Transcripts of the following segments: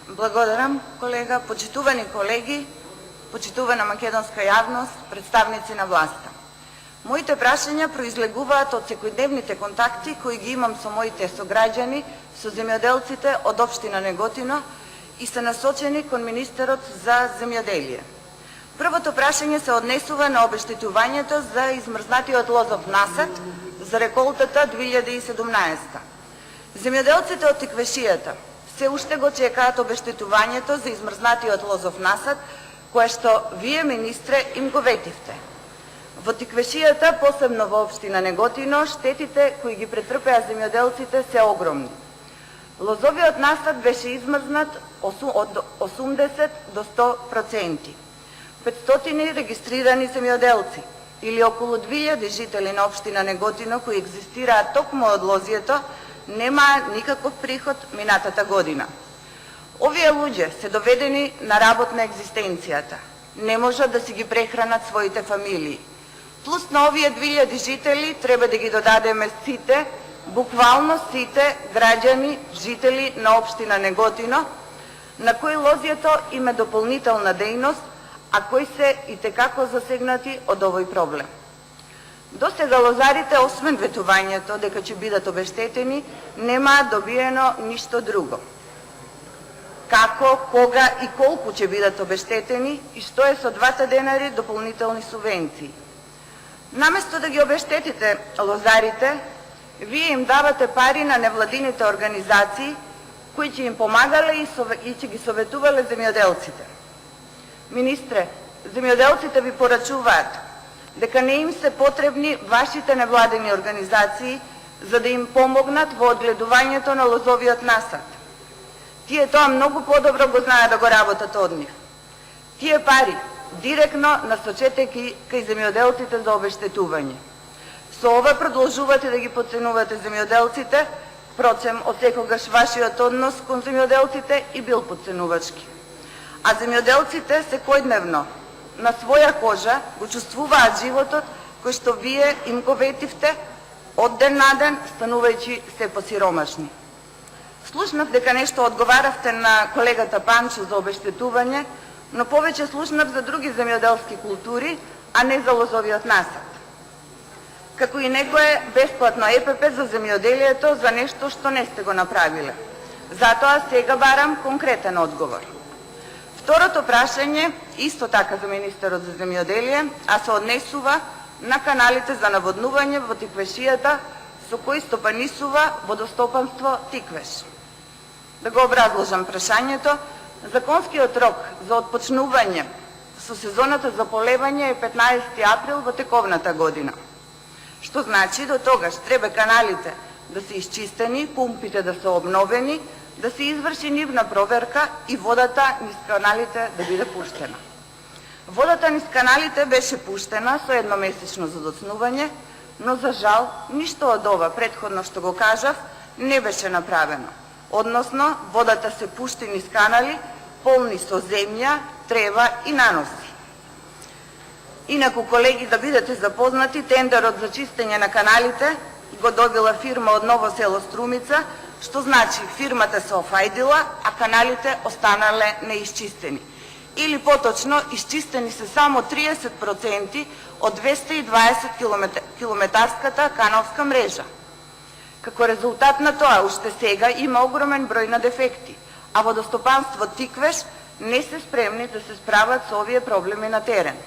Благодарам, колега, почитувани колеги, почитувана македонска јавност, представници на власта. Моите прашања произлегуваат од секојдневните контакти кои ги имам со моите сограѓани, со земјоделците од општина Неготино и се насочени кон министерот за земјоделие. Првото прашање се однесува на обештетувањето за измрзнатиот лозов насад за реколтата 2017. Земјоделците од Тиквешијата се уште го чекаат обештетувањето за измрзнатиот лозов насад, кое што вие, министре, им го ветивте. Во Тиквешијата, посебно во општина Неготино, штетите кои ги претрпеа земјоделците се огромни. Лозовиот насад беше измрзнат од 80 до 100%. 500 регистрирани земјоделци, или околу 2000 жители на општина Неготино кои екзистираат токму од лозието, немаа никаков приход минатата година. Овие луѓе се доведени на работ на екзистенцијата. Не можат да си ги прехранат своите фамилии. Плюс на овие 2000 жители треба да ги додадеме сите, буквално сите граѓани, жители на општина Неготино, на кои лозието има дополнителна дејност, а кои се и текако засегнати од овој проблем. До сега лозарите, освен ветувањето дека ќе бидат обештетени, немаат добиено ништо друго. Како, кога и колку ќе бидат обештетени и што е со 2 денари дополнителни субвенции. Наместо да ги обештетите лозарите, вие им давате пари на невладините организации кои ќе им помагале и ќе ги советувале земјоделците. Министре, земјоделците ви порачуваат дека не им се потребни вашите невладени организации за да им помогнат во одгледувањето на лозовиот насад. Тие тоа многу подобро го знаат да го работат од нив. Тие пари директно насочете кај земјоделците за обештетување. Со ова продолжувате да ги потценувате земјоделците, впрочем, од секогаш вашиот однос кон земјоделците и бил потценувачки. А земјоделците секојдневно на своја кожа го чувствуваат животот кој што вие им го ветивте од ден на ден, станувајќи се посиромашни. Слушнав дека нешто одговаравте на колегата Панчо за обештетување, но повеќе слушнав за други земјоделски култури, а не за лозовиот насад. Како и некое бесплатно ЕПП за земјоделието за нешто што не сте го направиле. Затоа сега барам конкретен одговор. Второто прашање, исто така за министерот за земјоделие, а се однесува на каналите за наводнување во Тиквешијата со кои стопанисува водостопанство Тиквеш. Да го образложам прашањето, законскиот рок за отпочнување со сезоната за полевање е 15 април во тековната година. Што значи до тогаш треба каналите да се изчистени, пумпите да се обновени, да се изврши нивна проверка и водата низ каналите да биде пуштена. Водата низ каналите беше пуштена со едномесечно задоцнување, но за жал ништо од ова претходно што го кажав не беше направено. Односно, водата се пушти низ канали полни со земја, трева и наноси. Инаку, колеги, да бидете запознати, тендерот за чистење на каналите го добила фирма од Ново село Струмица, што значи фирмата се офајдила, а каналите останале неисчистени. Или поточно, isчистени се само 30% од 220 километарската каналска мрежа. Како резултат на тоа, уште сега има огромен број на дефекти, а водостопанство Тиквеш не се спремни да се справат со овие проблеми на терен.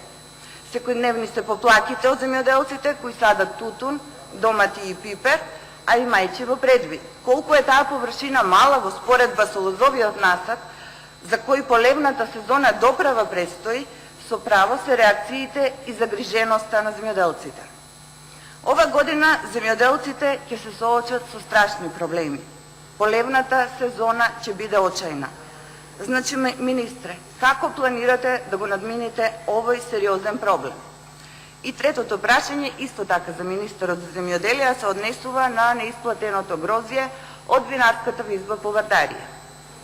Секојдневни се поплаките од земјоделците кои садат тутун, домати и пипер, а имајќи во предвид колку е таа површина мала во споредба со лозовиот насад, за кој полевната сезона доправа престои, со право се реакциите и загриженоста на земјоделците. Ова година земјоделците ќе се соочат со страшни проблеми. Полевната сезона ќе биде очајна. Значи, министре, како планирате да го надмините овој сериозен проблем? И третото прашање, исто така за министерот за земјоделие, се однесува на неисплатеното грозје од винарската визба по Вардарија.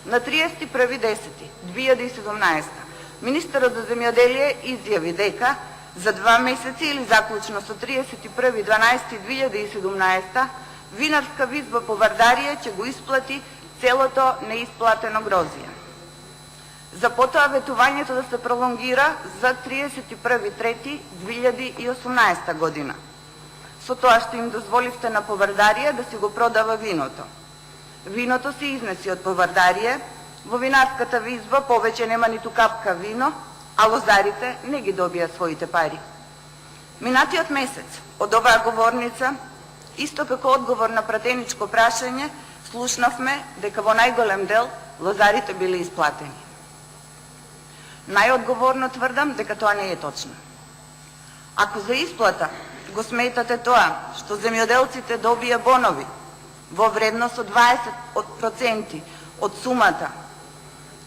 На 31.10.2017 министерот за земјоделие изјави дека за 2 месеци или заклучно со 31.12.2017 винарска визба по Вардарија ќе го исплати целото неисплатено грозје. за потоа ветувањето да се пролонгира за 31.3.2018 година. Со тоа што им дозволивте на Повардарија да си го продава виното. Виното се изнеси од Повардарија, во винарската визба повеќе нема ниту капка вино, а лозарите не ги добија своите пари. Минатиот месец од оваа говорница, исто како одговор на пратеничко прашање, слушнавме дека во најголем дел лозарите биле исплатени. Најодговорно тврдам дека тоа не е точно. Ако за исплата го сметате тоа што земјоделците добија бонови во вредност од 20% од сумата,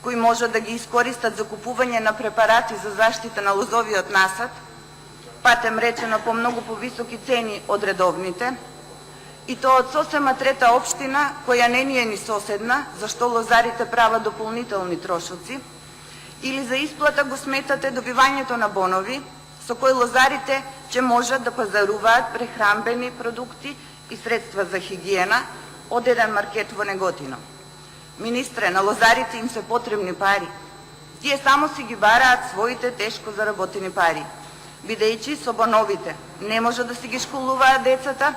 кои може да ги искористат за купување на препарати за заштита на лозовиот насад, патем речено по многу повисоки цени од редовните, и тоа од сосема трета општина, која не ни е ни соседна, зашто лозарите прават дополнителни трошоци, или за исплата го сметате добивањето на бонови, со кои лозарите ќе можат да пазаруваат прехранбени продукти и средства за хигиена од еден маркет во Неготино. Министре, на лозарите им се потребни пари. Тие само си ги бараат своите тешко заработени пари, бидејќи со боновите не може да си ги школуваат децата,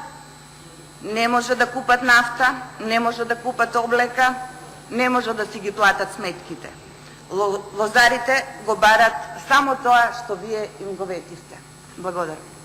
не може да купат нафта, не може да купат облека, не може да си ги платат сметките. Лозарите го барат само тоа што вие им го ветивте. Благодарам.